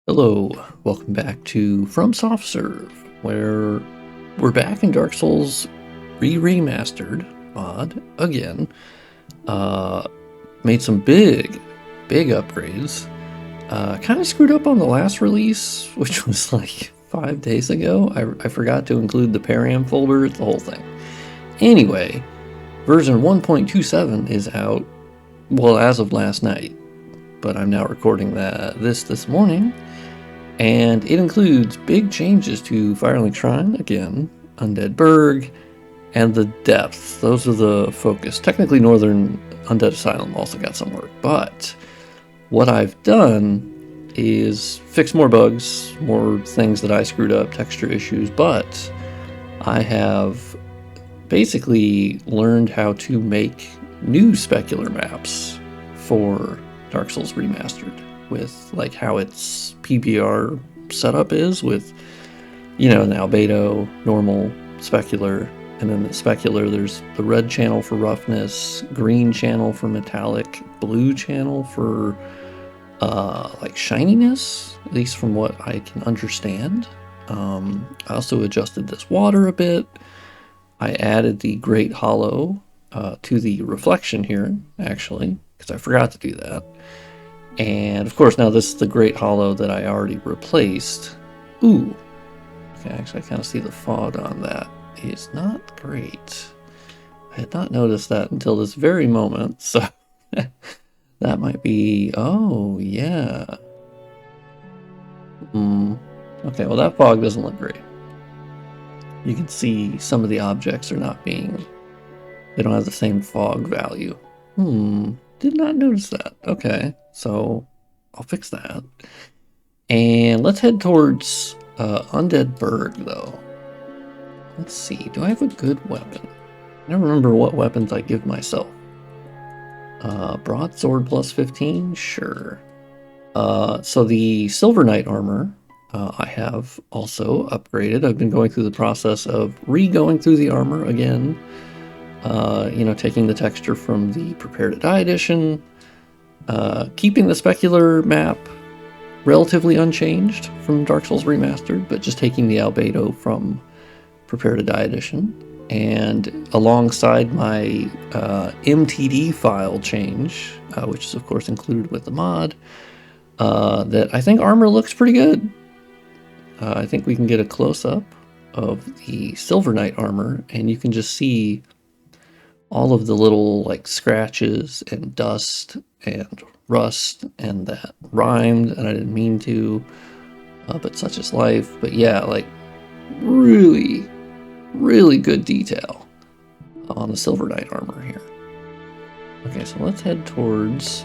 Hello, welcome back to From Soft Serve, where we're back in Dark Souls Re-Remastered mod again. Made some big upgrades. Kind of screwed up on the last release, which was like 5 days ago. I forgot to include the param folder, the whole thing. Anyway, version 1.27 is out, well, as of last night, but I'm now recording this morning. And it includes big changes to Firelink Shrine, again, Undead Burg, and the depths. Those are the focus. Technically, Northern Undead Asylum also got some work, but what I've done is fix more bugs, more things that I screwed up, texture issues, but I have basically learned how to make new Specular maps for Dark Souls Remastered, with like how its PBR setup is with, you know, an albedo, normal, specular, and then the specular there's the red channel for roughness, green channel for metallic, blue channel for like shininess, at least from what I can understand. I also adjusted this water a bit. I added the Great Hollow to the reflection here, actually, because I forgot to do that. And of course, now this is the Great Hollow that I already replaced. Ooh. Okay, actually, I kind of see the fog on that. It's not great. I had not noticed that until this very moment, so that might be... Oh, yeah. Okay, well, that fog doesn't look great. You can see some of the objects are not being... They don't have the same fog value. Did not notice that. Okay, so I'll fix that. And let's head towards Undead Burg, though. Let's see, do I have a good weapon? I don't remember what weapons I give myself. Broadsword plus 15? Sure. So the Silver Knight armor, I have also upgraded. I've been going through the process of re-going through the armor again. You know, taking the texture from the Prepare to Die edition, keeping the Specular map relatively unchanged from Dark Souls Remastered, but just taking the albedo from Prepare to Die edition, and alongside my MTD file change, which is of course included with the mod, that I think armor looks pretty good. I think we can get a close-up of the Silver Knight armor, and you can just see all of the little like scratches and dust and rust, and that rhymed and I didn't mean to, but such is life. But yeah, like really good detail on the Silver Knight armor here. Okay, so let's head towards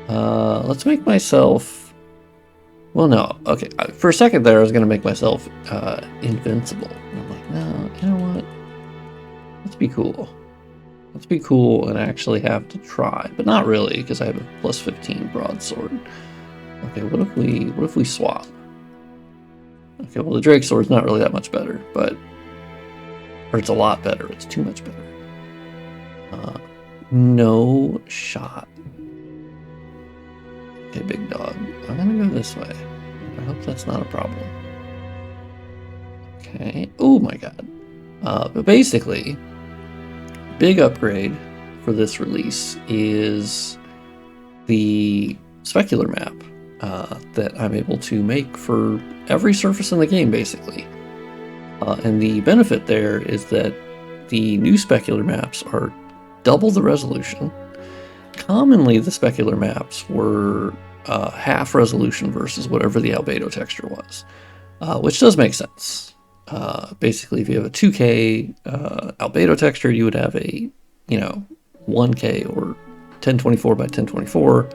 let's make myself, well, no, okay, for a second there I was gonna make myself invincible, and I'm like, no, you know what, let's be cool. Let's be cool and actually have to try, but not really, because I have a plus 15 broadsword. Okay, what if we swap? Okay, well, the Drake sword's not really that much better, but, or it's a lot better. It's too much better. No shot. Okay, big dog. I'm gonna go this way. I hope that's not a problem. Okay. Oh my god. But basically, big upgrade for this release is the Specular map that I'm able to make for every surface in the game, basically. And the benefit there is that the new Specular maps are double the resolution. Commonly, the Specular maps were half resolution versus whatever the albedo texture was, which does make sense. Basically, if you have a 2K albedo texture, you would have a, you know, 1K or 1024 by 1024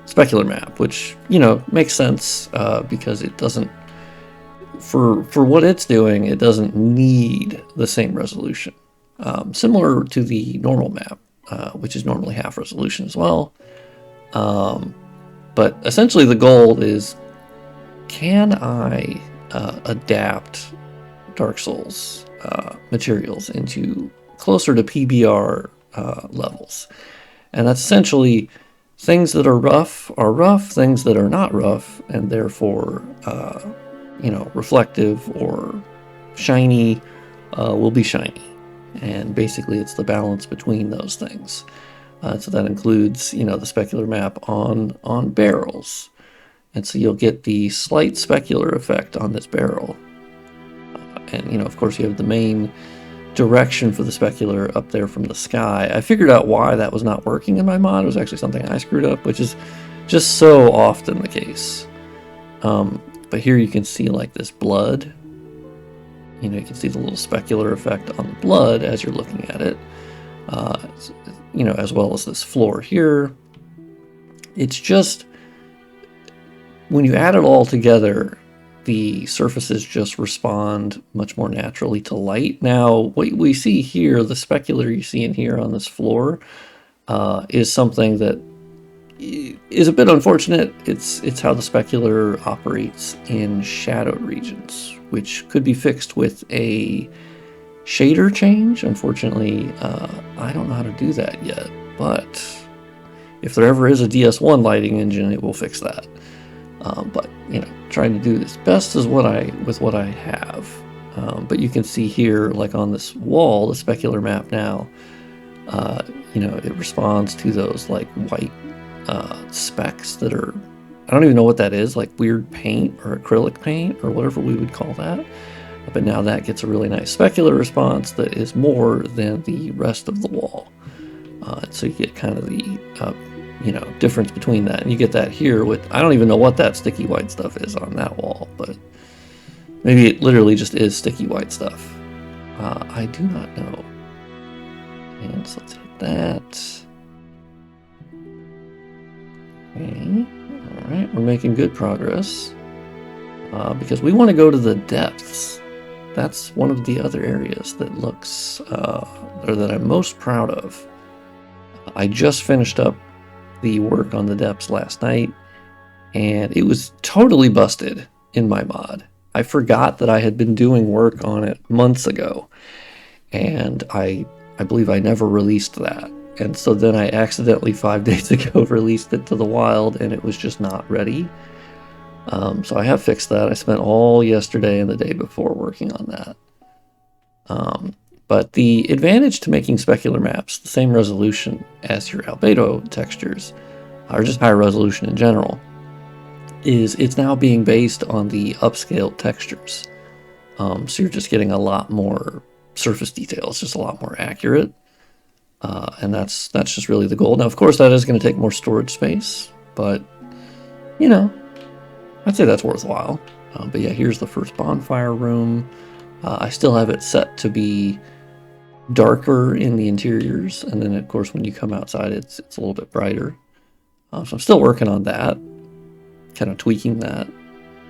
Specular map, which, you know, makes sense because it doesn't, for what it's doing, it doesn't need the same resolution. Similar to the normal map, which is normally half resolution as well. But essentially the goal is, can I adapt Dark Souls materials into closer to PBR levels? And that's essentially things that are rough, things that are not rough, and therefore, you know, reflective or shiny will be shiny. And basically it's the balance between those things. So that includes, you know, the specular map on barrels. And so you'll get the slight specular effect on this barrel. And, you know, of course you have the main direction for the specular up there from the sky. I figured out why that was not working in my mod. It was actually something I screwed up, which is just so often the case. But here you can see like this blood. You know, you can see the little specular effect on the blood as you're looking at it. You know, as well as this floor here. It's just, when you add it all together, the surfaces just respond much more naturally to light. Now, what we see here, the specular you see in here on this floor, is something that is a bit unfortunate. It's how the specular operates in shadowed regions, which could be fixed with a shader change. Unfortunately, I don't know how to do that yet, but if there ever is a DS1 lighting engine, it will fix that. But, you know, trying to do this best is with what I have. But you can see here, like on this wall, the specular map now, you know, it responds to those like white specks that are, I don't even know what that is, like weird paint or acrylic paint or whatever we would call that. But now that gets a really nice specular response that is more than the rest of the wall. So you get kind of the, you know, difference between that. And you get that here with, I don't even know what that sticky white stuff is on that wall, but maybe it literally just is sticky white stuff. I do not know. And so let's hit that. Okay, all right, we're making good progress because we want to go to the depths. That's one of the other areas that looks, or that I'm most proud of. I just finished up the work on the depths last night, and it was totally busted in my mod. I forgot that I had been doing work on it months ago, and I believe I never released that. And so then I accidentally 5 days ago released it to the wild, and it was just not ready. So I have fixed that. I spent all yesterday and the day before working on that. But the advantage to making specular maps the same resolution as your albedo textures, or just higher resolution in general, is it's now being based on the upscaled textures. So you're just getting a lot more surface detail. It's just a lot more accurate. And that's just really the goal. Now, of course, that is going to take more storage space, but, you know, I'd say that's worthwhile. But yeah, here's the first bonfire room. I still have it set to be darker in the interiors, and then, of course, when you come outside, it's a little bit brighter. So I'm still working on that, kind of tweaking that,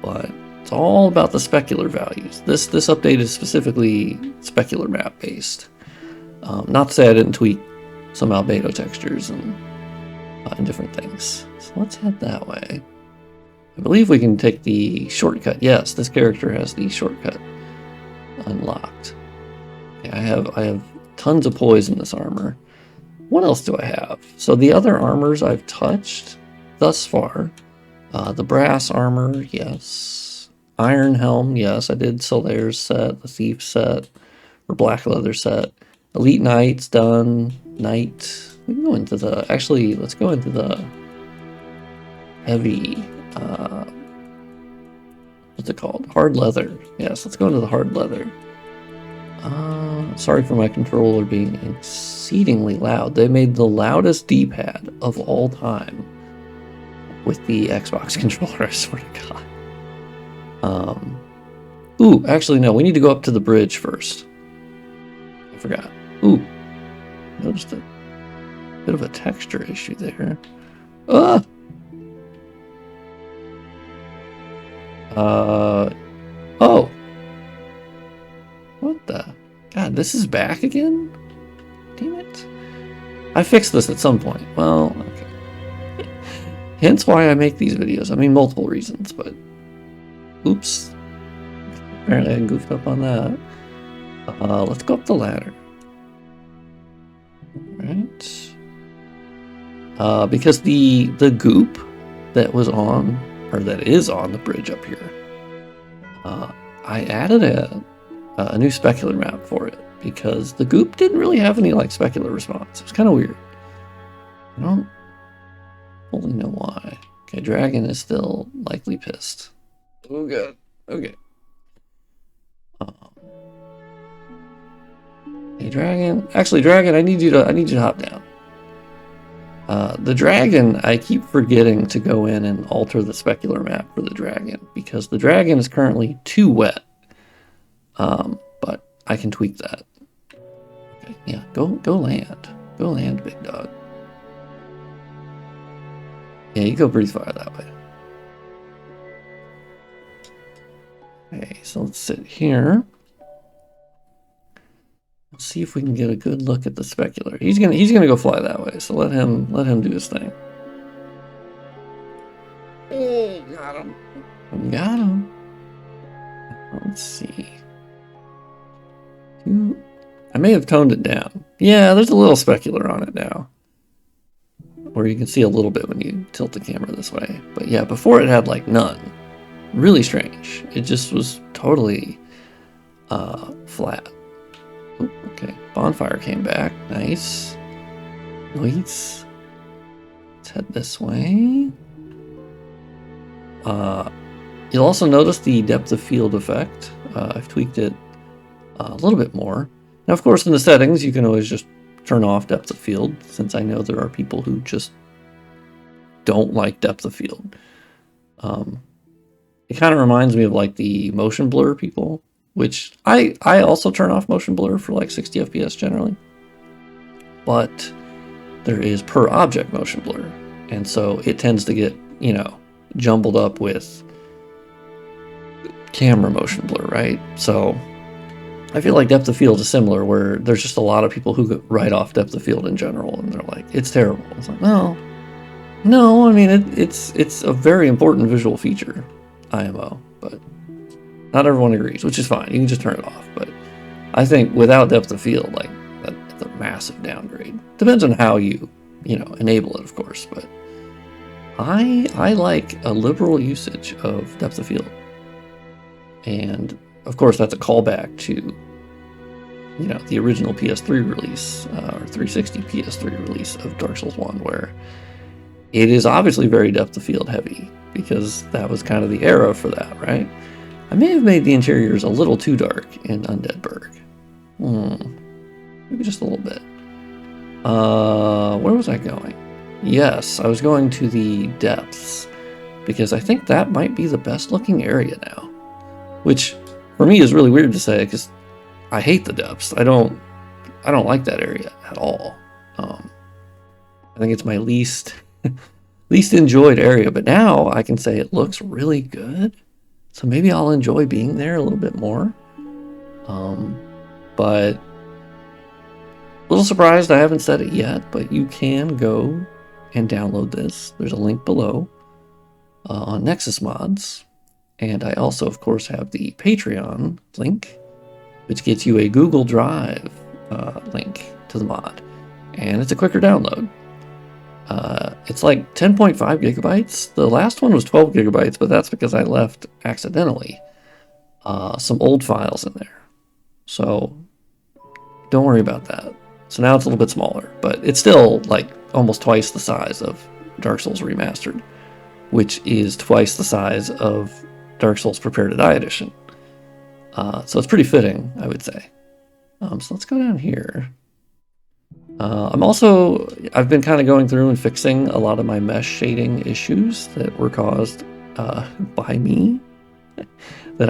but it's all about the specular values. This update is specifically specular map based. Not to say I didn't tweak some albedo textures and different things. So let's head that way. I believe we can take the shortcut. Yes, this character has the shortcut unlocked. Okay, I have tons of poisonous armor. What else do I have? So the other armors I've touched thus far. The brass armor, yes. Iron helm, yes. I did Solaire's set, the thief set, or black leather set. Elite Knight's done. Knight. We can go into the, actually, let's go into the heavy, what's it called? Hard leather. Yes, let's go into the hard leather. Sorry for my controller being exceedingly loud. They made the loudest D-pad of all time with the Xbox controller, I swear to God. Ooh, actually, no, we need to go up to the bridge first. I forgot. Ooh, noticed a bit of a texture issue there. Ah! Oh! What the? God, this is back again? Damn it. I fixed this at some point. Well, okay. Hence why I make these videos. I mean, multiple reasons, but... Oops. Apparently I goofed up on that. Let's go up the ladder. Alright. because the goop that was on, or that is on the bridge up here, I added a new specular map for it because the goop didn't really have any like specular response. It was kind of weird. I don't fully know why. Okay, Dragon is still likely pissed. Oh god. Okay. Hey Dragon. Actually, Dragon, I need you to hop down. The Dragon, I keep forgetting to go in and alter the specular map for the Dragon because the Dragon is currently too wet. But I can tweak that. Okay, yeah, go land. Go land, big dog. Yeah, you go pretty far that way. Okay, so let's sit here. Let's see if we can get a good look at the specular. He's gonna go fly that way, so let him do his thing. Oh, got him. Got him. Let's see. I may have toned it down. Yeah, there's a little specular on it now. Or you can see a little bit when you tilt the camera this way. But yeah, before it had like none. Really strange. It just was totally flat. Ooh, okay, bonfire came back. Nice. Nice. Let's head this way. You'll also notice the depth of field effect. I've tweaked it a little bit more. Now, of course, in the settings, you can always just turn off depth of field, since I know there are people who just don't like depth of field. It kind of reminds me of like the motion blur people, which I also turn off motion blur for like 60 FPS generally. But there is per object motion blur, and so it tends to get, you know, jumbled up with camera motion blur, right? So I feel like depth of field is similar, where there's just a lot of people who write off depth of field in general, and they're like, it's terrible. It's like, no, I mean, it's a very important visual feature, IMO, but not everyone agrees, which is fine. You can just turn it off, but I think without depth of field, like, that's a massive downgrade. Depends on how you know, enable it, of course, but I like a liberal usage of depth of field. And of course, that's a callback to, you know, the original PS3 release, or 360 PS3 release of Dark Souls 1, where it is obviously very depth of field heavy, because that was kind of the era for that, right? I may have made the interiors a little too dark in Undead Burg. Maybe just a little bit. Where was I going? Yes, I was going to the depths, because I think that might be the best looking area now. Which, for me, is really weird to say, because I hate the depths. I don't like that area at all. I think it's my least enjoyed area, but now I can say it looks really good. So maybe I'll enjoy being there a little bit more. But a little surprised I haven't said it yet, but you can go and download this. There's a link below on Nexus Mods. And I also, of course, have the Patreon link, which gets you a Google Drive link to the mod. And it's a quicker download. It's like 10.5 gigabytes. The last one was 12 gigabytes, but that's because I left accidentally some old files in there. So don't worry about that. So now it's a little bit smaller, but it's still like almost twice the size of Dark Souls Remastered, which is twice the size of Dark Souls Prepare to Die Edition. So it's pretty fitting, I would say. So let's go down here. I've been kind of going through and fixing a lot of my mesh shading issues that were caused by me. That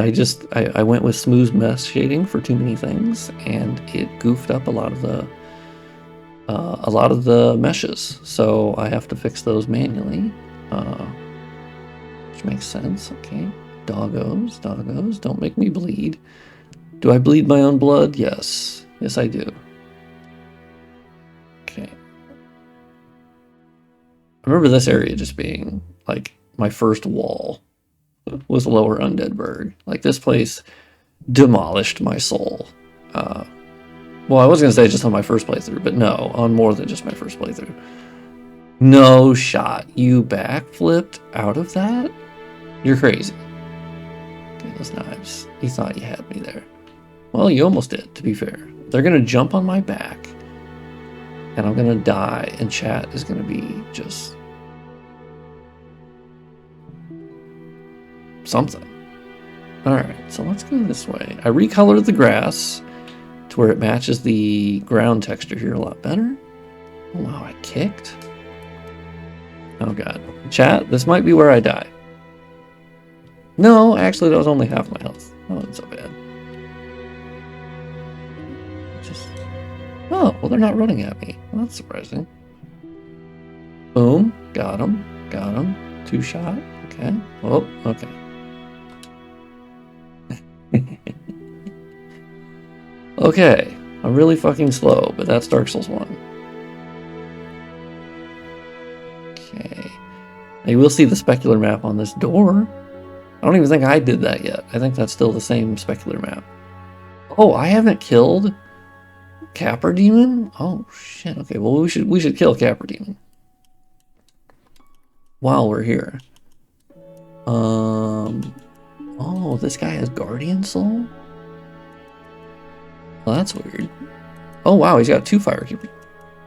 I went with smooth mesh shading for too many things, and it goofed up a lot of the meshes. So I have to fix those manually, which makes sense. Okay. Doggos, don't make me bleed. Do I bleed my own blood? Yes. Yes, I do. Okay. I remember this area just being, like, my first wall was Lower Undead Burg. Like, this place demolished my soul. Well, I was going to say just on my first playthrough, but no, on more than just my first playthrough. No shot. You backflipped out of that? You're crazy. Okay, those knives. You thought you had me there. Well, you almost did, to be fair. They're going to jump on my back. And I'm going to die. And chat is going to be just... something. Alright, so let's go this way. I recolored the grass to where it matches the ground texture here a lot better. Oh, wow, I kicked? Oh god. Chat, this might be where I die. No, actually that was only half my health. That wasn't so bad. Oh, well they're not running at me. Well, that's surprising. Boom. Got him. Got him. 2 shot. Okay. Oh, okay. Okay. I'm really fucking slow, but that's Dark Souls 1. Okay. Now you will see the specular map on this door. I don't even think I did that yet. I think that's still the same specular map. Oh, I haven't killed Capra Demon? Oh shit. Okay, well we should kill Capra Demon while we're here. Oh, this guy has Guardian Soul? Well, that's weird. Oh wow, he's got 2 Firekeeper.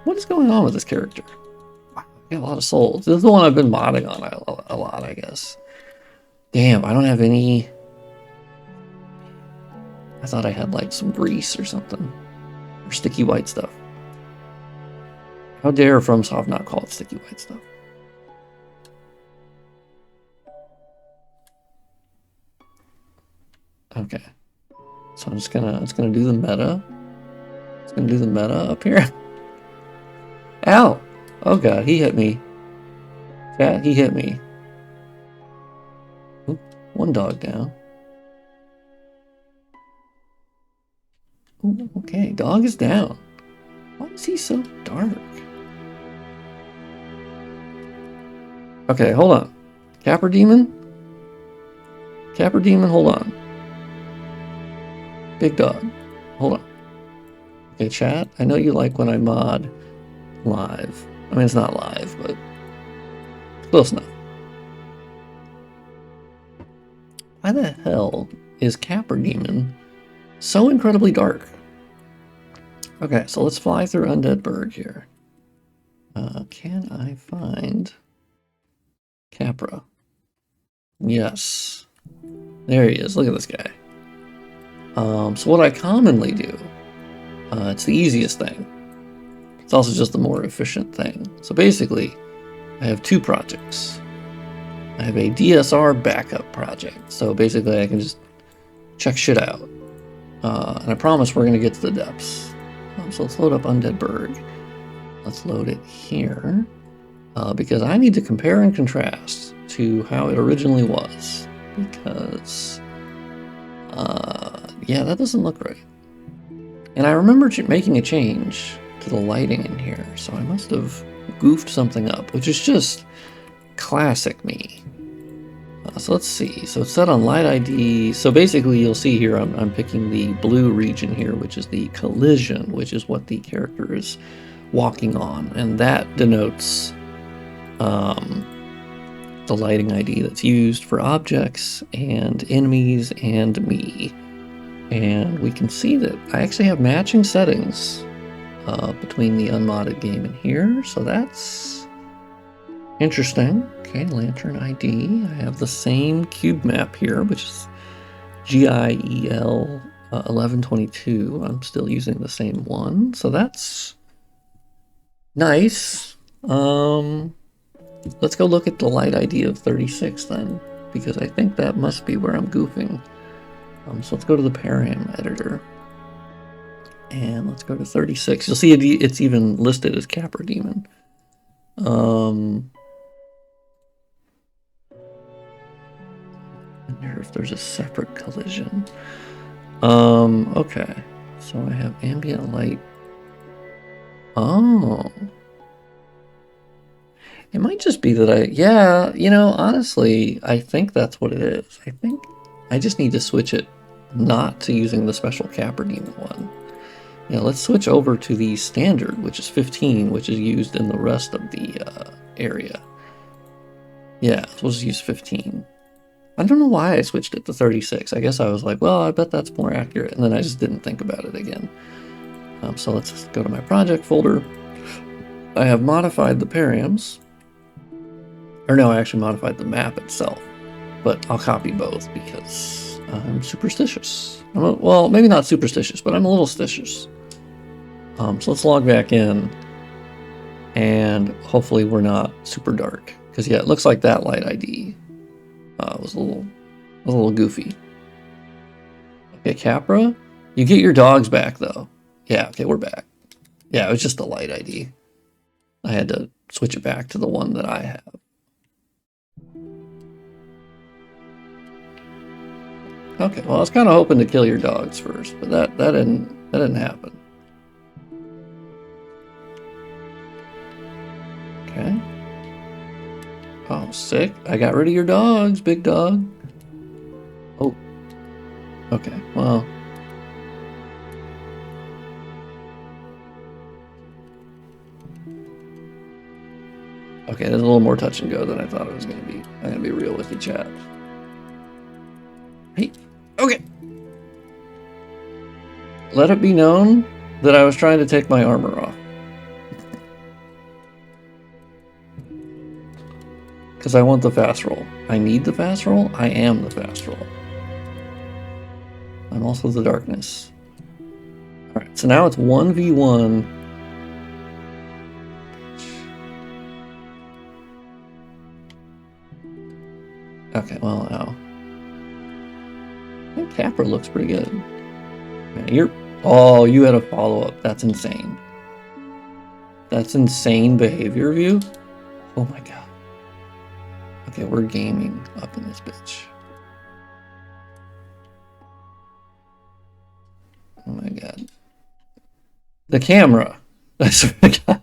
What is going on with this character? Wow, got a lot of souls. This is the one I've been modding on a lot, I guess. Damn, I don't have any... I thought I had like some grease or something. Or sticky white stuff. How dare FromSoft not call it sticky white stuff? Okay. So I'm just gonna do the meta. It's gonna do the meta up here. Ow! Oh god, he hit me. Chat, he hit me. Oop, 1 dog down. Ooh, okay, dog is down. Why is he so dark? Okay, hold on. Capra Demon? Capra Demon, hold on. Big dog. Hold on. Okay, chat, I know you like when I mod live. I mean, it's not live, but close enough. Why the hell is Capra Demon so incredibly dark? Okay, so let's fly through Undead Burg here. Can I find Capra? Yes. There he is. Look at this guy. So what I commonly do, it's the easiest thing. It's also just the more efficient thing. So basically, I have 2 projects. I have a DSR backup project. So basically I can just check shit out. And I promise we're going to get to the depths. So let's load up Undead Burg. Let's load it here. Because I need to compare and contrast to how it originally was. Because, yeah, that doesn't look right. And I remember making a change to the lighting in here. So I must have goofed something up, which is just classic me. So let's see. So it's set on light ID. So basically you'll see here I'm picking the blue region here, which is the collision, which is what the character is walking on. And that denotes the lighting ID that's used for objects and enemies and me. And we can see that I actually have matching settings between the unmodded game and here. So that's interesting. Okay, Lantern ID. I have the same cube map here, which is GIEL 1122. I'm still using the same one, so that's nice. Let's go look at the light ID of 36 then, because I think that must be where I'm goofing. So let's go to the param editor, and let's go to 36. You'll see it's even listed as Capra Demon. I wonder if there's a separate collision. Okay. So I have ambient light. Oh. It might just be that yeah, you know, honestly, I think that's what it is. I think I just need to switch it not to using the special Capra Demon one. Yeah, let's switch over to the standard, which is 15, which is used in the rest of the area. Yeah, so we'll just use 15. I don't know why I switched it to 36. I guess I was like, well, I bet that's more accurate. And then I just didn't think about it again. So let's go to my project folder. I have modified the params. Or no, I actually modified the map itself. But I'll copy both because I'm superstitious. Well, maybe not superstitious, but I'm a little stitious. So let's log back in. And hopefully we're not super dark. Because yeah, it looks like that light ID was a little goofy. Okay, Capra, you get your dogs back though. Yeah, okay, we're back. Yeah, it was just the light ID. I had to switch it back to the one that I have. Okay, well, I was kind of hoping to kill your dogs first, but that didn't happen. Okay. Oh, sick. I got rid of your dogs, big dog. Oh. Okay, well. Okay, there's a little more touch and go than I thought it was going to be. I'm going to be real with you, chat. Hey, okay. Let it be known that I was trying to take my armor off. Because I want the fast roll. I need the fast roll. I am the fast roll. I'm also the darkness. Alright, so now it's 1v1. Okay, well, now. I think Capra looks pretty good. Man, oh, you had a follow-up. That's insane. That's insane behavior view. Oh my god. Okay, we're gaming up in this bitch. Oh my god. The camera. I swear to god.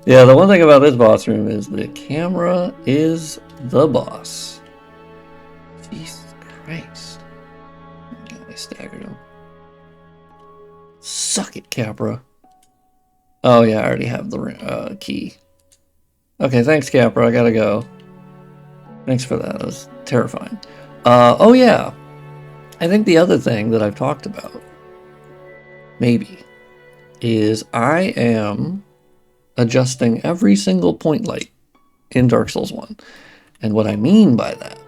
Yeah, the one thing about this boss room is the camera is the boss. Jesus Christ. Oh, I staggered him. Suck it, Capra. Oh yeah, I already have the key. Okay, thanks, Capra. I gotta go. Thanks for that. That was terrifying. Oh yeah. I think the other thing that I've talked about, maybe, is I am adjusting every single point light in Dark Souls 1. And what I mean by that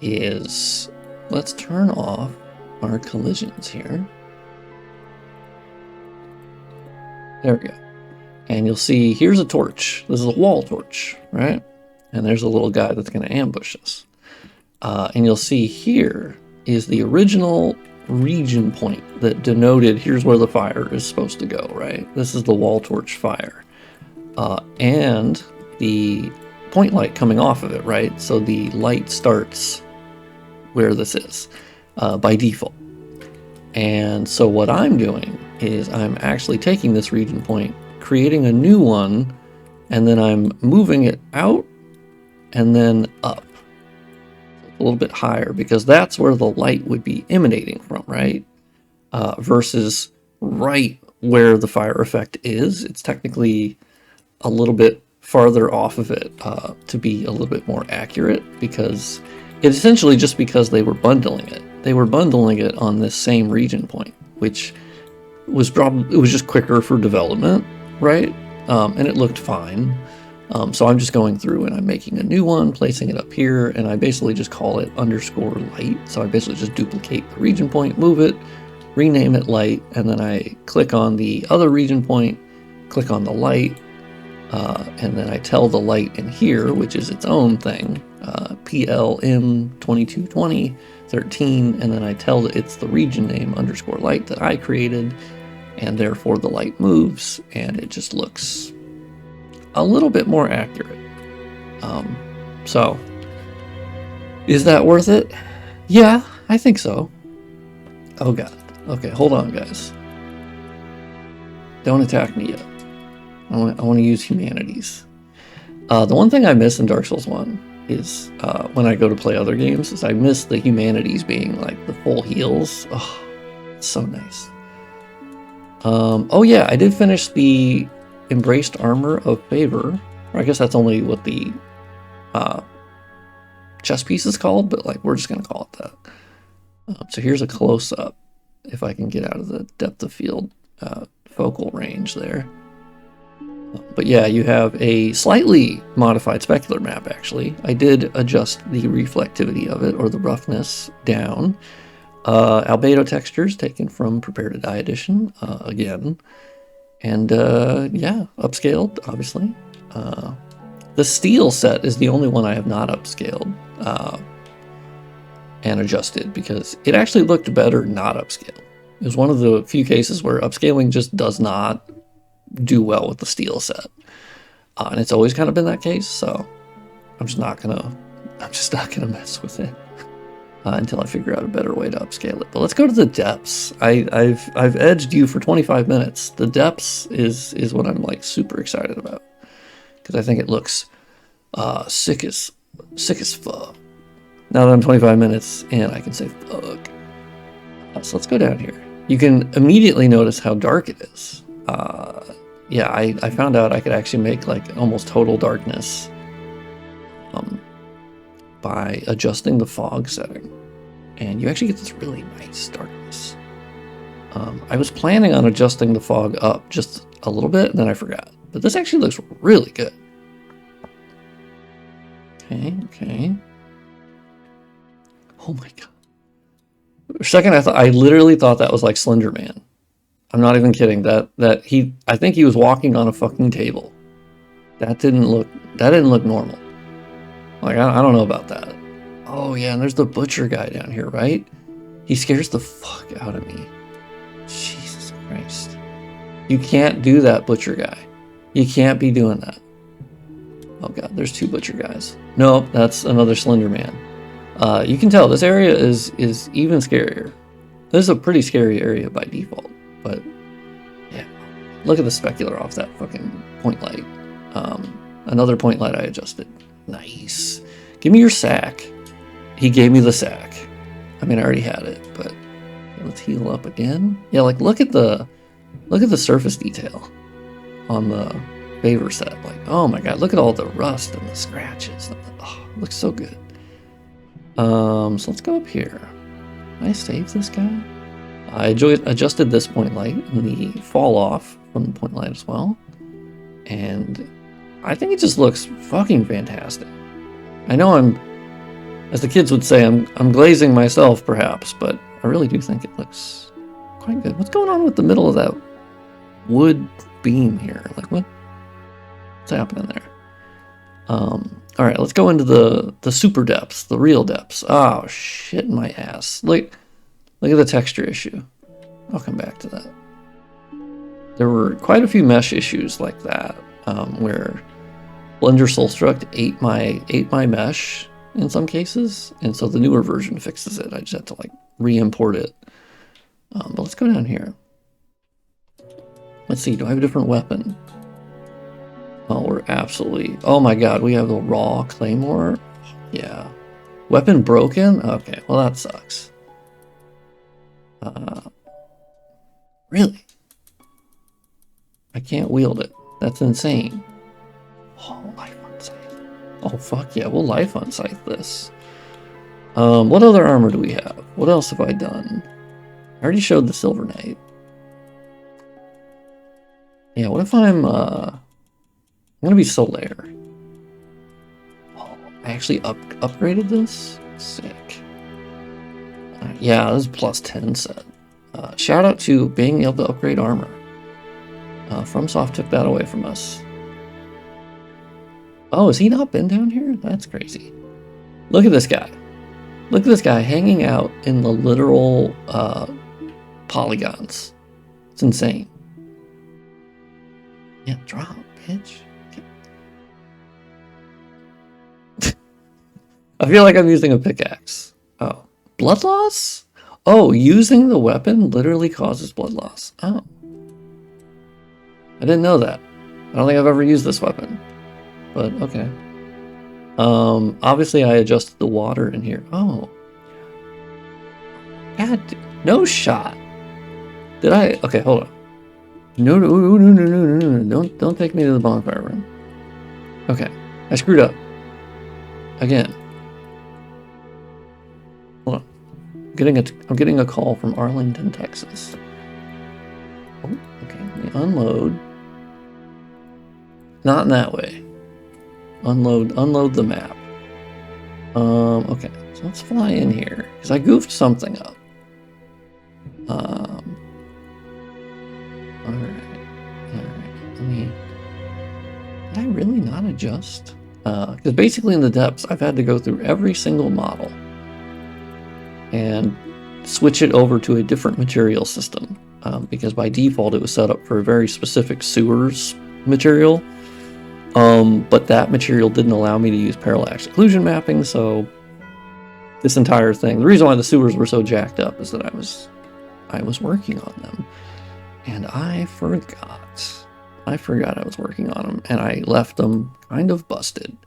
is, let's turn off our collisions here. There we go. And you'll see, here's a torch. This is a wall torch, right? And there's a little guy that's going to ambush us. And you'll see here is the original region point that denoted here's where the fire is supposed to go, right? This is the wall torch fire. And the point light coming off of it, right? So the light starts where this is by default. And so what I'm doing is I'm actually taking this region point, creating a new one, and then I'm moving it out and then up a little bit higher, because that's where the light would be emanating from, right? Versus right where the fire effect is. It's technically a little bit farther off of it to be a little bit more accurate, because it's essentially just because they were bundling it. They were bundling it on this same region point, which was probably, it was just quicker for development, right? And it looked fine. So I'm just going through and I'm making a new one, placing it up here, and I basically just call it _light. So I basically just duplicate the region point, move it, rename it light, and then I click on the other region point, click on the light, and then I tell the light in here, which is its own thing, PLM222013, and then I tell it it's the region name _light that I created, and therefore the light moves, and it just looks a little bit more accurate. So, is that worth it? Yeah, I think so. Oh god. Okay, hold on, guys. Don't attack me yet. I want to use humanities. The one thing I miss in Dark Souls 1 is when I go to play other games, is I miss the humanities being like the full heals. Oh, it's so nice. Oh yeah, I did finish the Embraced Armor of Favor. Or I guess that's only what the chest piece is called, but like we're just gonna call it that. So here's a close-up, if I can get out of the depth of field focal range there. But yeah, you have a slightly modified specular map, actually. I did adjust the reflectivity of it, or the roughness, down. Albedo textures taken from Prepare to Die edition, again. And yeah, upscaled, obviously. The steel set is the only one I have not upscaled and adjusted, because it actually looked better not upscaled. It was one of the few cases where upscaling just does not do well with the steel set, and it's always kind of been that case. So I'm just not gonna mess with it until I figure out a better way to upscale it. But let's go to the depths. I've edged you for 25 minutes. The depths is what I'm like super excited about, because I think it looks sick as fuck. Now that I'm 25 minutes and I can say fuck. So let's go down here. You can immediately notice how dark it is. Yeah, I found out I could actually make like almost total darkness by adjusting the fog setting, and you actually get this really nice darkness. I was planning on adjusting the fog up just a little bit, and then I forgot. But this actually looks really good. Okay. Oh my god. For a second, I literally thought that was like Slender Man. I'm not even kidding. I think he was walking on a fucking table. That didn't look normal. Like, I don't know about that. Oh yeah, and there's the butcher guy down here, right? He scares the fuck out of me. Jesus Christ. You can't do that, butcher guy. You can't be doing that. Oh god, there's two butcher guys. Nope, that's another Slender Man. You can tell this area is even scarier. This is a pretty scary area by default, but yeah. Look at the specular off that fucking point light. Another point light I adjusted. Nice. Give me your sack. He gave me the sack. I mean, I already had it, but let's heal up again. Yeah, like look at the surface detail on the favor set. Like, oh my god, look at all the rust and the scratches. Oh, it looks so good. So let's go up here. Can I save this guy? I adjusted this point light and the fall off from the point light as well. And I think it just looks fucking fantastic. I know as the kids would say, I'm glazing myself perhaps, but I really do think it looks quite good. What's going on with the middle of that wood beam here? Like what's happening there? All right, let's go into the super depths, the real depths. Oh shit, my ass! Look at the texture issue. I'll come back to that. There were quite a few mesh issues like that, where Blender Soulstruct ate my mesh in some cases, and so the newer version fixes it. I just had to like re-import it. But let's go down here. Let's see. Do I have a different weapon? Oh, we're absolutely... Oh my god, we have the raw claymore? Yeah. Weapon broken? Okay, well that sucks. Really? I can't wield it. That's insane. Oh, life on sight. Oh, fuck yeah, we'll life on sight this. What other armor do we have? What else have I done? I already showed the Silver Knight. Yeah, what if I'm gonna be Solaire. Oh, I actually upgraded this? Sick. Yeah, this is plus 10 set. Shout out to being able to upgrade armor. FromSoft took that away from us. Oh, has he not been down here? That's crazy. Look at this guy. Look at this guy hanging out in the literal polygons. It's insane. Yeah, drop, bitch. I feel like I'm using a pickaxe. Oh. Blood loss? Oh, using the weapon literally causes blood loss. Oh. I didn't know that. I don't think I've ever used this weapon. But, okay. Obviously I adjusted the water in here. Oh. God, no shot. Did I? Okay, hold on. No, don't take me to the bonfire room. Okay, I screwed up. Again. Hold on. I'm getting a call from Arlington, Texas. Oh, okay, let me unload. Not in that way. Unload the map. Okay, so let's fly in here, because I goofed something up. Alright, did I really not adjust? Because basically in the depths, I've had to go through every single model and switch it over to a different material system, because by default it was set up for a very specific sewers material, but that material didn't allow me to use parallax occlusion mapping, so this entire thing, the reason why the sewers were so jacked up is that I was working on them, and I forgot I was working on them, and I left them kind of busted.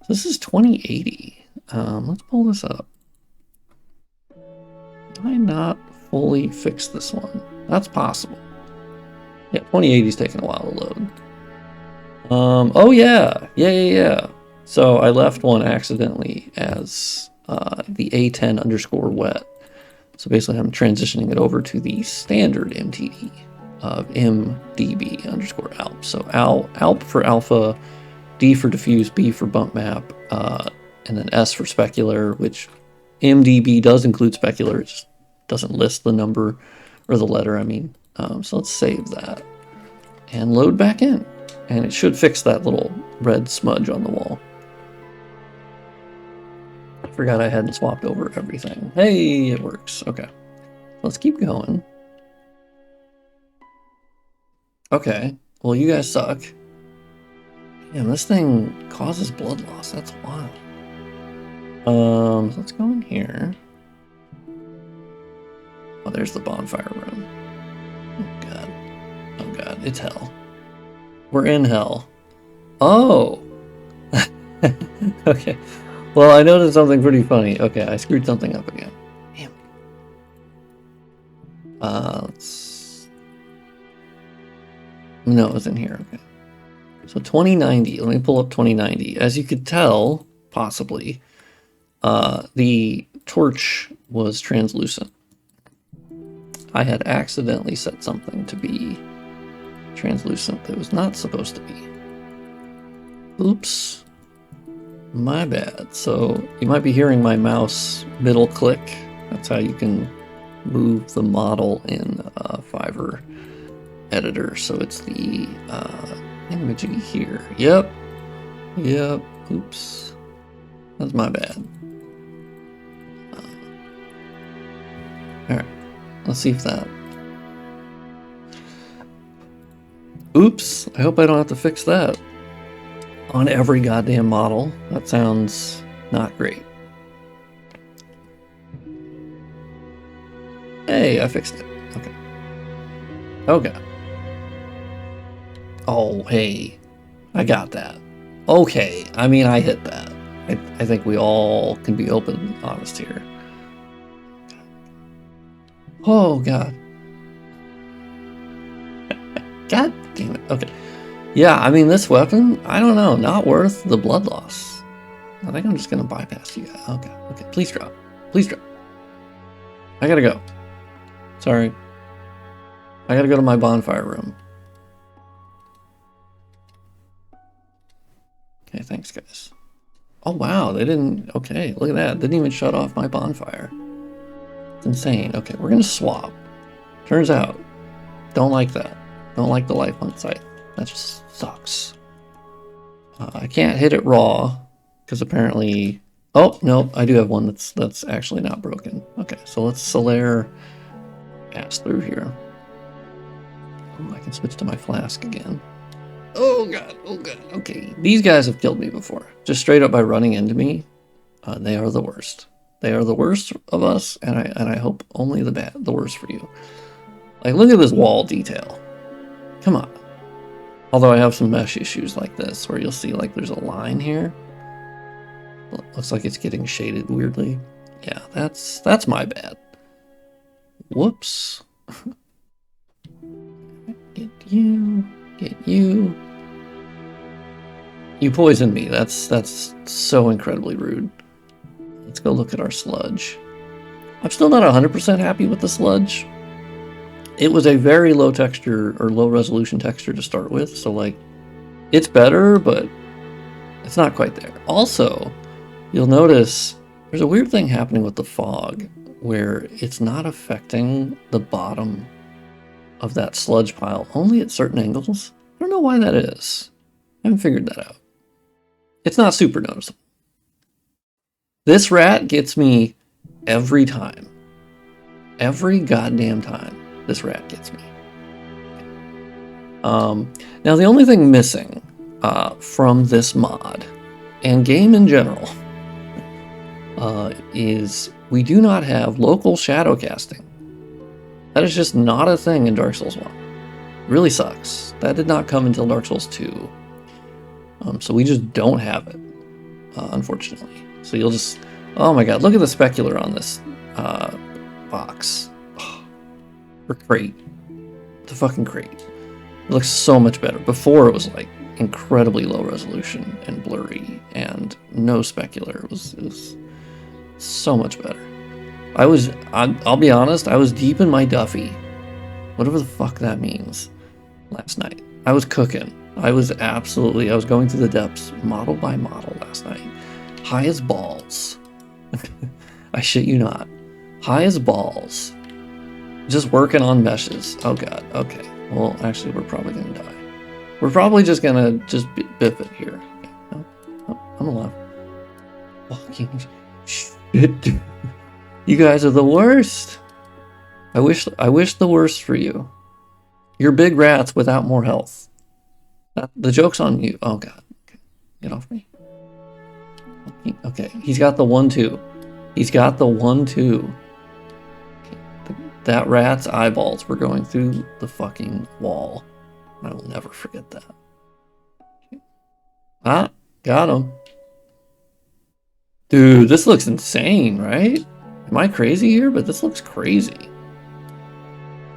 So this is 2080. Let's pull this up. Did I not fully fix this one? That's possible. Yeah, 2080 is taking a while to load. Oh yeah. So I left one accidentally as the A10_wet. So basically I'm transitioning it over to the standard MTD of MDB_alp. So alp for alpha, D for diffuse, B for bump map, and then S for specular, which MDB does include specular, it just doesn't list the number or the letter, I mean. So let's save that and load back in. And it should fix that little red smudge on the wall. I forgot I hadn't swapped over everything. Hey, it works. Okay. Let's keep going. Okay. Well, you guys suck. Damn, this thing causes blood loss. That's wild. So let's go in here. Oh, there's the bonfire room. Oh, God. Oh, God. It's hell. We're in hell. Oh! Okay. Well, I noticed something pretty funny. Okay, I screwed something up again. Damn. Let's... No, it was in here. Okay. So 2090. Let me pull up 2090. As you could tell, possibly, the torch was translucent. I had accidentally set something to be translucent that was not supposed to be. Oops. My bad. So you might be hearing my mouse middle click. That's how you can move the model in Fiverr editor. So it's the imaging here. Yep. Oops. That's my bad. Alright. Let's see if that... Oops. I hope I don't have to fix that on every goddamn model. That sounds not great. Hey, I fixed it. Okay. Okay. Oh, hey. I got that. Okay. I mean, I hit that. I think we all can be open and honest here. Oh, God. God damn it. Okay. Yeah, I mean, this weapon, I don't know, not worth the blood loss. I think I'm just going to bypass you guys. Okay. Please drop. Please drop. I gotta go. Sorry. I gotta go to my bonfire room. Okay, thanks, guys. Oh, wow, they didn't... Okay, look at that. Didn't even shut off my bonfire. It's insane. Okay, we're going to swap. Turns out, don't like that. Don't like the life on site. That just sucks. I can't hit it raw, because apparently... Oh, no, I do have one that's actually not broken. Okay, so let's Solaire pass through here. Oh, I can switch to my flask again. Oh god, okay. These guys have killed me before. Just straight up by running into me. They are the worst. They are the worst of us, and I hope only the worst for you. Like, look at this wall detail. Come on. Although I have some mesh issues like this, where you'll see like there's a line here. Looks like it's getting shaded weirdly. Yeah, that's my bad. Whoops. Get you. You poisoned me. That's so incredibly rude. Let's go look at our sludge. I'm still not 100% happy with the sludge. It was a very low texture or low resolution texture to start with, so like it's better, but it's not quite there. Also, you'll notice there's a weird thing happening with the fog where it's not affecting the bottom of that sludge pile, only at certain angles. I don't know why that is. I haven't figured that out. It's not super noticeable. This rat gets me every time. Every goddamn time this rat gets me. Now the only thing missing from this mod and game in general is we do not have local shadow casting. That is just not a thing in Dark Souls 1. Really sucks. That did not come until Dark Souls 2. So we just don't have it, unfortunately. So you'll just... Oh my god, look at the specular on this box. Or crate. The fucking crate. It looks so much better. Before it was like incredibly low resolution and blurry and no specular. It was so much better. I'll be honest, I was deep in my Duffy, whatever the fuck that means, last night. I was cooking. I was going through the depths, model by model last night. High as balls. I shit you not. High as balls. Just working on meshes. Oh god, okay. Well, actually, we're probably gonna die. We're probably just gonna biff it here. Okay. Oh, I'm alive. Fucking shit, dude. You guys are the worst. I wish the worst for you. You're big rats without more health. The joke's on you. Oh god. Okay. Get off me. Okay. He's got the 1-2. He's got the 1-2. That rat's eyeballs were going through the fucking wall. I will never forget that. Ah, got him. Dude, this looks insane, right? Am I crazy here? But this looks crazy.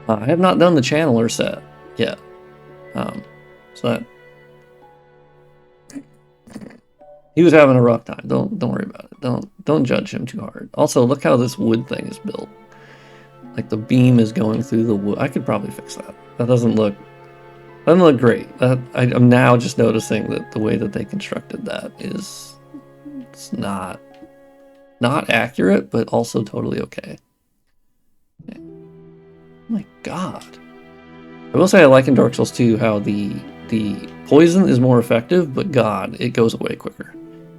I have not done the channeler set yet. So that... He was having a rough time. Don't worry about it. Don't judge him too hard. Also, look how this wood thing is built. Like the beam is going through the wood. I could probably fix that. That doesn't look great. I'm now just noticing that the way that they constructed that is it's not accurate, but also totally okay. Oh my god. I will say I like in Dark Souls 2 how the poison is more effective, but god, it goes away quicker.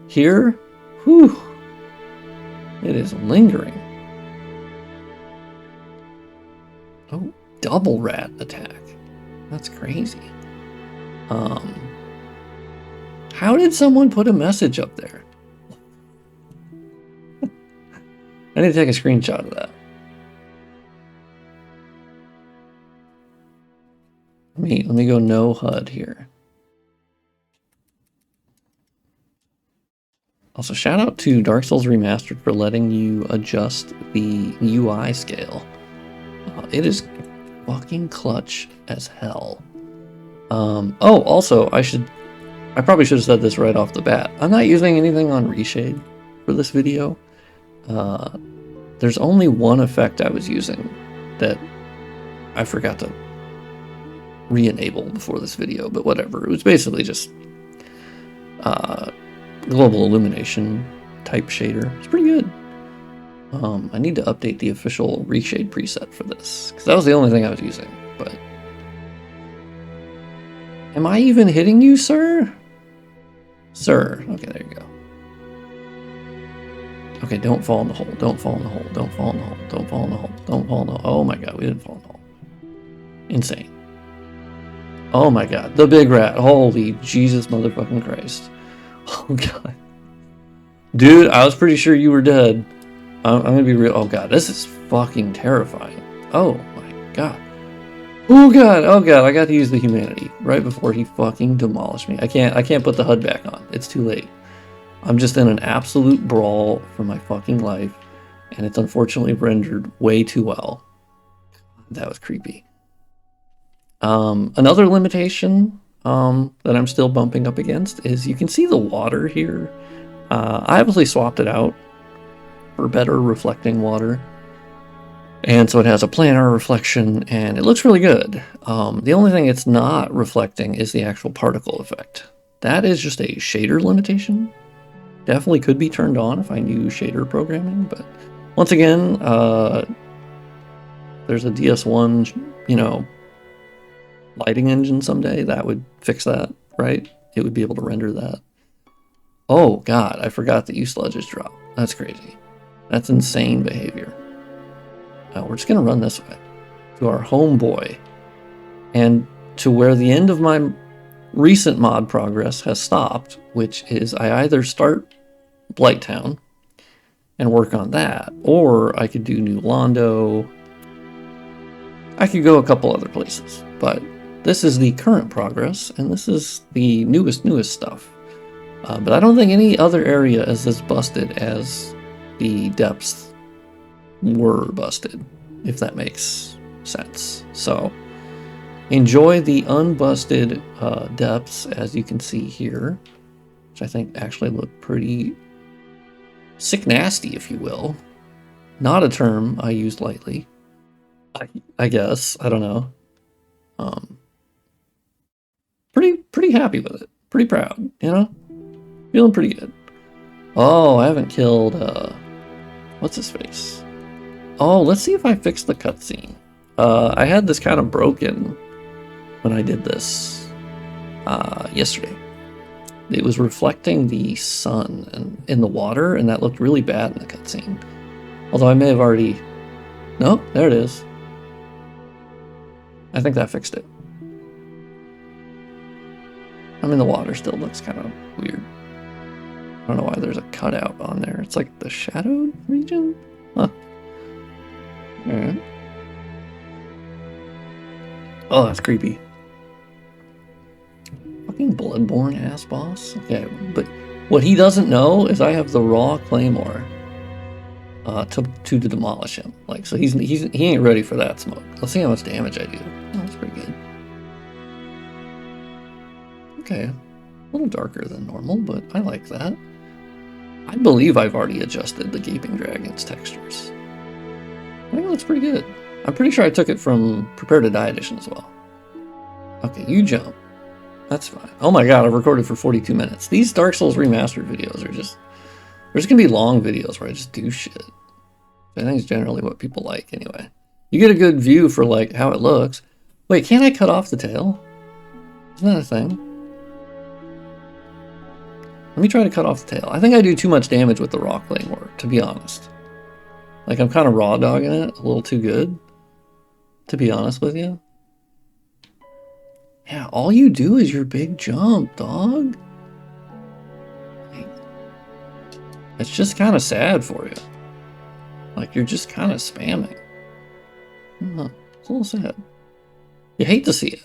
Here, whew, it is lingering. Oh, double rat attack. That's crazy. How did someone put a message up there? I need to take a screenshot of that. Let me go no HUD here. Also, shout out to Dark Souls Remastered for letting you adjust the UI scale. It is fucking clutch as hell. Oh, also, I probably should have said this right off the bat. I'm not using anything on Reshade for this video. There's only one effect I was using that I forgot to re-enable before this video, but whatever. It was basically just global illumination type shader. It's pretty good. I need to update the official reshade preset for this, because that was the only thing I was using, but... Am I even hitting you, sir? Sir. Okay, there you go. Okay, don't fall in the hole. Don't fall in the hole. Don't fall in the hole. Don't fall in the hole. Don't fall in the hole. Oh my god, we didn't fall in the hole. Insane. Oh my god, the big rat. Holy Jesus motherfucking Christ. Oh god. Dude, I was pretty sure you were dead. I'm gonna be real. Oh god, this is fucking terrifying. Oh my god. Oh god, I got to use the humanity right before he fucking demolished me. I can't put the HUD back on. It's too late. I'm just in an absolute brawl for my fucking life, and it's unfortunately rendered way too well. That was creepy. Another limitation that I'm still bumping up against is you can see the water here. I obviously swapped it out for better reflecting water. And so it has a planar reflection, and it looks really good. The only thing it's not reflecting is the actual particle effect. That is just a shader limitation. Definitely could be turned on if I knew shader programming, but once again, there's a DS1, you know, lighting engine someday that would fix that, right? It would be able to render that. Oh god, I forgot that you sludges drop. That's crazy. That's insane behavior. We're just going to run this way to our homeboy and to where the end of my recent mod progress has stopped, which is I either start Blighttown and work on that, or I could do New Londo. I could go a couple other places, but this is the current progress, and this is the newest stuff. But I don't think any other area is as busted as the depths were busted, if that makes sense. So enjoy the unbusted depths, as you can see here, which I think actually look pretty sick nasty, if you will. Not a term I use lightly, I guess. I don't know. Pretty happy with it. Pretty proud, you know? Feeling pretty good. Oh, I haven't killed what's his face? Oh, let's see if I fixed the cutscene. I had this kind of broken when I did this yesterday. It was reflecting the sun in the water, and that looked really bad in the cutscene. Although I may have already... Nope, there it is. I think that fixed it. I mean, the water still looks kind of weird. I don't know why there's a cutout on there. It's like the shadowed region? Huh. Alright. Oh, that's creepy. Fucking Bloodborne ass boss. Okay, but what he doesn't know is I have the raw claymore to demolish him. Like, so he ain't ready for that smoke. Let's see how much damage I do. Oh, that's pretty good. Okay, a little darker than normal, but I like that. I believe I've already adjusted the Gaping Dragon's textures. I think that's pretty good. I'm pretty sure I took it from Prepare to Die Edition as well. Okay, you jump. That's fine. Oh my god, I've recorded for 42 minutes. These Dark Souls Remastered videos are just... There's gonna be long videos where I just do shit. I think it's generally what people like, anyway. You get a good view for, like, how it looks. Wait, can't I cut off the tail? Isn't that a thing? Let me try to cut off the tail. I think I do too much damage with the raw claymore, to be honest. Like, I'm kind of raw dogging it a little too good, to be honest with you. Yeah, all you do is your big jump, dog. Like, it's just kind of sad for you. Like, you're just kind of spamming. It's a little sad. You hate to see it.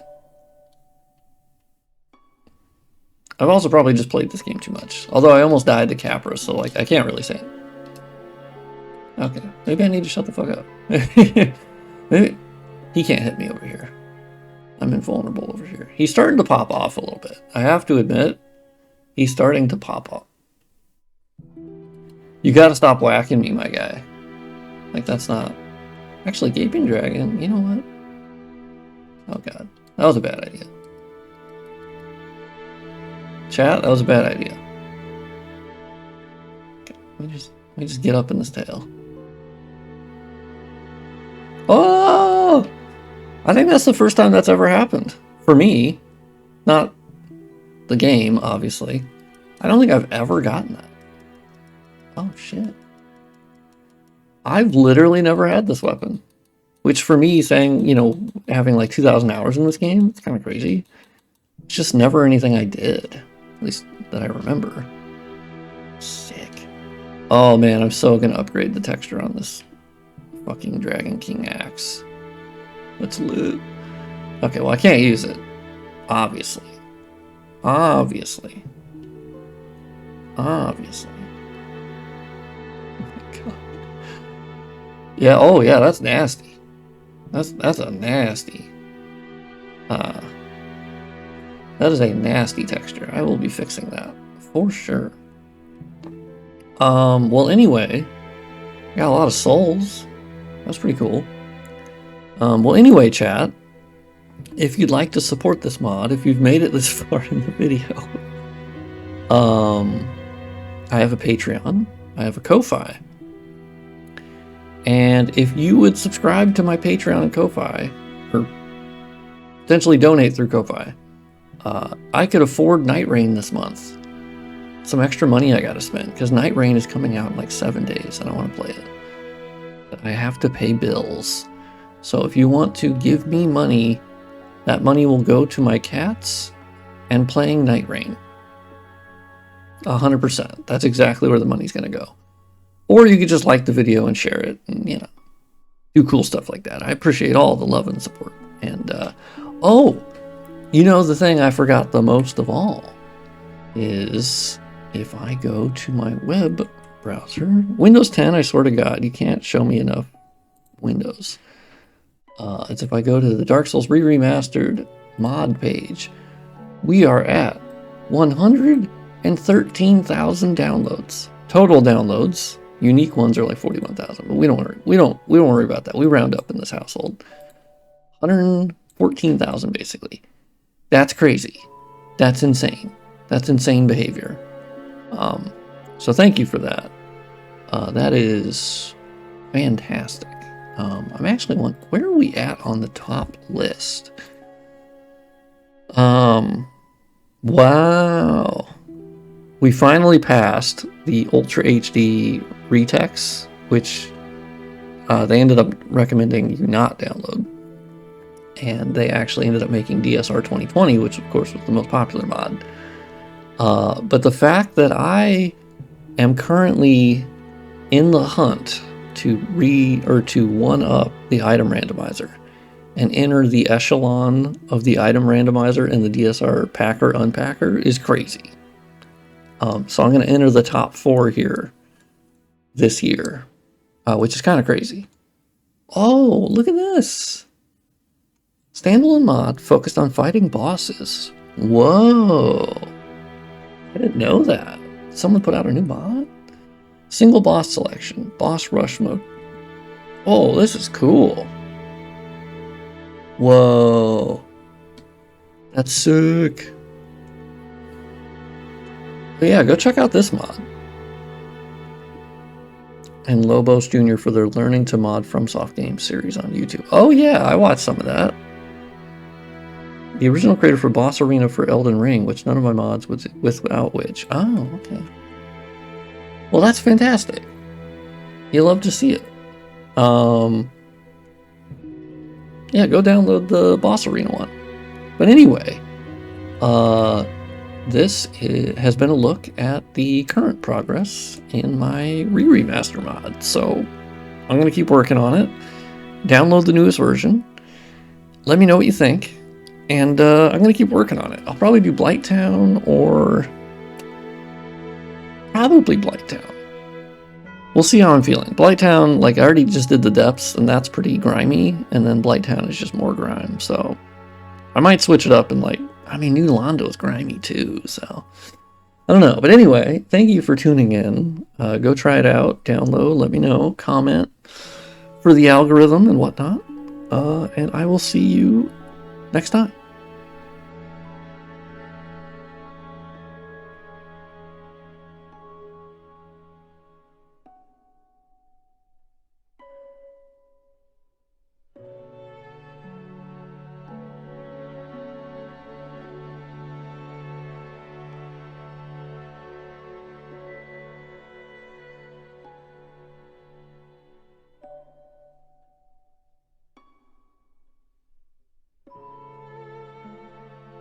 I've also probably just played this game too much. Although I almost died to Capra, so like I can't really say it. Okay, maybe I need to shut the fuck up. Maybe he can't hit me over here. I'm invulnerable over here. He's starting to pop off a little bit. I have to admit, he's starting to pop off. You gotta stop whacking me, my guy. Like, that's not... Actually, Gaping Dragon, you know what? Oh god, that was a bad idea. Chat, that was a bad idea. Okay, let me just get up in this tail. Oh! I think that's the first time that's ever happened. For me. Not the game, obviously. I don't think I've ever gotten that. Oh, shit. I've literally never had this weapon. Which for me, saying, you know, having like 2,000 hours in this game, it's kind of crazy. It's just never anything I did. At least that I remember. Sick. Oh man, I'm so gonna upgrade the texture on this fucking Dragon King axe. Let's loot. Okay, well I can't use it. Obviously. Obviously. Obviously. Oh my god. Yeah, oh yeah, that's nasty. That's a nasty. That is a nasty texture. I will be fixing that for sure. Well, anyway, got a lot of souls. That's pretty cool. Well, anyway, chat, if you'd like to support this mod, if you've made it this far in the video, I have a Patreon, I have a Ko-Fi, and if you would subscribe to my Patreon and Ko-Fi, or potentially donate through Ko-Fi, I could afford Night Rain this month. Some extra money I gotta spend, because Night Rain is coming out in like 7 days, and I want to play it. But I have to pay bills. So if you want to give me money, that money will go to my cats and playing Night Rain. 100%. That's exactly where the money's gonna go. Or you could just like the video and share it, and, you know, do cool stuff like that. I appreciate all the love and support. And, oh, you know, the thing I forgot the most of all is if I go to my web browser, Windows 10, I swear to God, you can't show me enough Windows. It's if I go to the Dark Souls Re-Remastered mod page, we are at 113,000 downloads. Total downloads. Unique ones are like 41,000, but we don't worry about that. We round up in this household. 114,000 basically. That's crazy. That's insane. That's insane behavior. So thank you for that. That is fantastic. I'm actually where are we at on the top list? Wow. We finally passed the Ultra HD retext, which they ended up recommending you not download. And they actually ended up making DSR 2020, which of course was the most popular mod. But the fact that I am currently in the hunt to one-up the item randomizer and enter the echelon of the item randomizer in the DSR Packer Unpacker is crazy. So I'm going to enter the top 4 here this year, which is kind of crazy. Oh, look at this. Standalone mod focused on fighting bosses. Whoa. I didn't know that. Someone put out a new mod? Single boss selection. Boss rush mode. Oh, this is cool. Whoa. That's sick. But yeah, go check out this mod. And Lobos Jr. for their Learning to Mod FromSoft Games series on YouTube. Oh yeah, I watched some of that. The original creator for Boss Arena for Elden Ring, which none of my mods was without which. Oh, okay. Well, that's fantastic. You love to see it. Yeah, go download the Boss Arena one. But anyway, this has been a look at the current progress in my Re-Remaster mod. So I'm going to keep working on it. Download the newest version. Let me know what you think. And I'm going to keep working on it. I'll probably do Blighttown or probably Blighttown. We'll see how I'm feeling. Blighttown, like I already just did the depths, and that's pretty grimy. And then Blighttown is just more grime. So I might switch it up and like, I mean, New Londo is grimy too. So I don't know. But anyway, thank you for tuning in. Go try it out. Download. Let me know. Comment for the algorithm and whatnot. And I will see you next time.